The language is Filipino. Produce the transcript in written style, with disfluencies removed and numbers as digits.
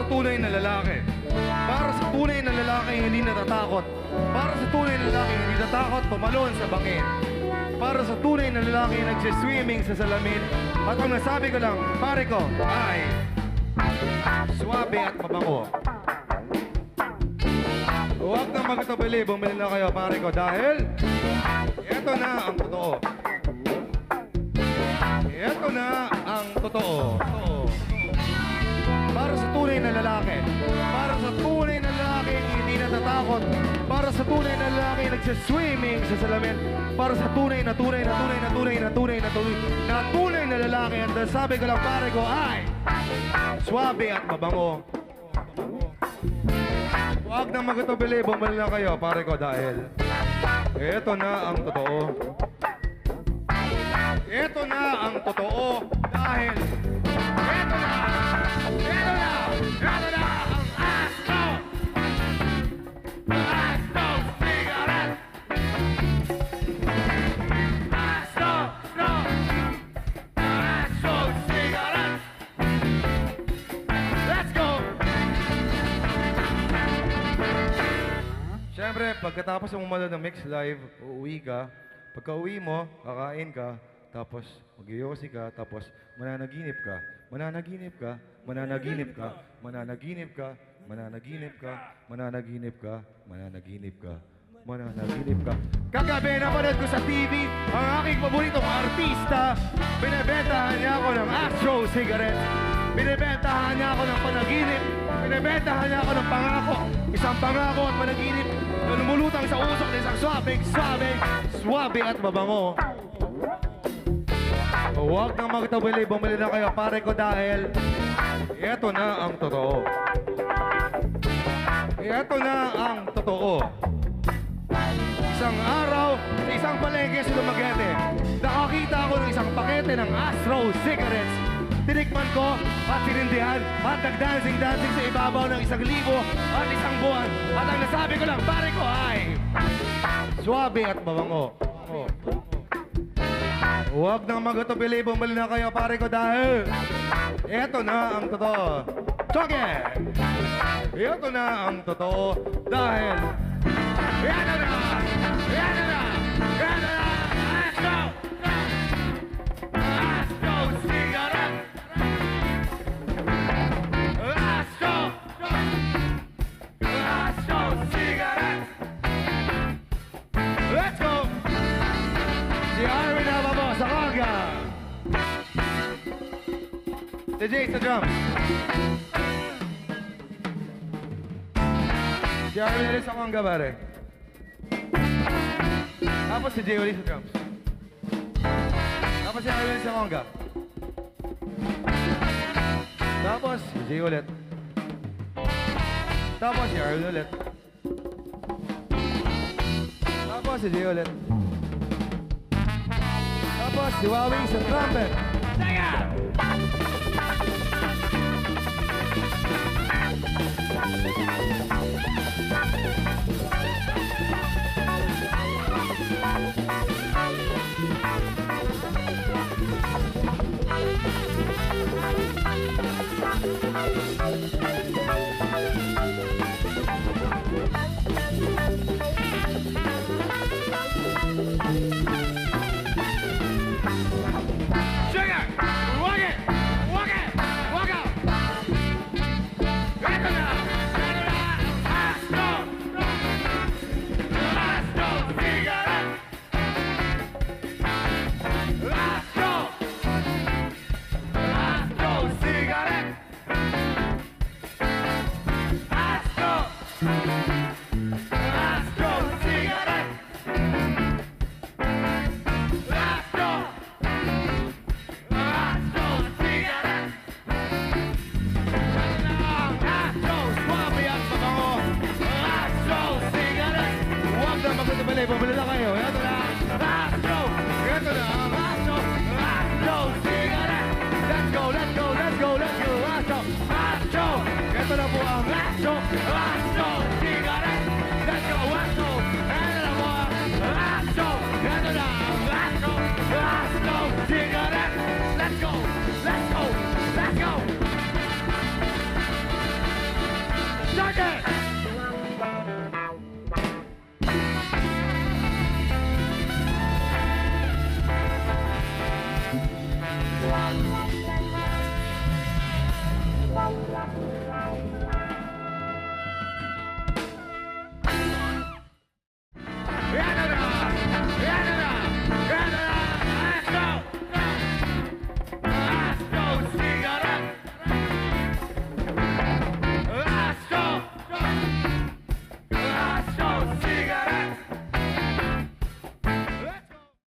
tunay na lalaki. Para sa tunay na lalaki hindi natatakot. Para sa tunay na lalaki hindi natatakot tumalon sa bangin. Para sa tunay na lalaki nagsiswimming sa salamin. At ang nasabi ko lang, pare ko, ay suwabe at mabango. Huwag na magkatubili, bumili na kayo, pare ko, dahil ito na ang totoo. Ito na ang totoo. Para sa tunay na lalaki. Para sa tunay na lalaki hindi natatakot. Para sa tunay na lalaki nagsiswimming sa salamin. Para sa tunay na lalaki. At sabi ko lang, pare ko, ay swabe at mabango. Huwag na magkatubili, bumili na kayo, pare ko, dahil ito na ang totoo. Ito na ang totoo, dahil ito na ang Astro! Astro cigarette! Astro cigarette! Let's go! Siyempre, pagkatapos mo manood ng Mix Live, uuwi ka. Pagka uwi mo, kakain ka, tapos mag-yosi ka, tapos mananaginip ka. Mananaginip ka, mananaginip ka, mananaginip ka, mananaginip ka, mananaginip ka, mananaginip ka, mananaginip ka. Kagabi, napanood ko sa TV ang aking paboritong artista. Binibentahan niya ako ng Astro cigarette. Binibentahan niya ako ng panaginip. Binibentahan niya ako ng pangako. Isang pangako at panaginip na lumulutang sa usok ng isang swabe at mabango. Huwag nang magtabili, bumili na kayo, pare ko, dahil ito na ang totoo. Ito na ang totoo. Isang araw, sa isang palengke sa Dumaguete, nakakita ako ng isang pakete ng Astro cigarettes. Tinikman ko at sinindihan at nag-dancing sa ibabaw ng 1,000 at 1 buwan. At ang nasabi ko lang, pare ko, ay swabe at mabango. Huwag nang magkatubili, bumili na kayo, pare ko, dahil ito na ang totoo. Choke! Ito na ang totoo, dahil ito na! Astro cigarette! Astro cigarette! Let's go! Si Arvin Ababo sa conga. Si Jay sa drums. Si Arvin ulit sa conga, pare. Tapos si Jay ulit sa drums. Tapos si Arvin ulit sa conga. Tapos si Jay ulit. Tapos si Arvin ulit. Tapos si Jay ulit. Tapos si Wawing sa trumpet. Teka!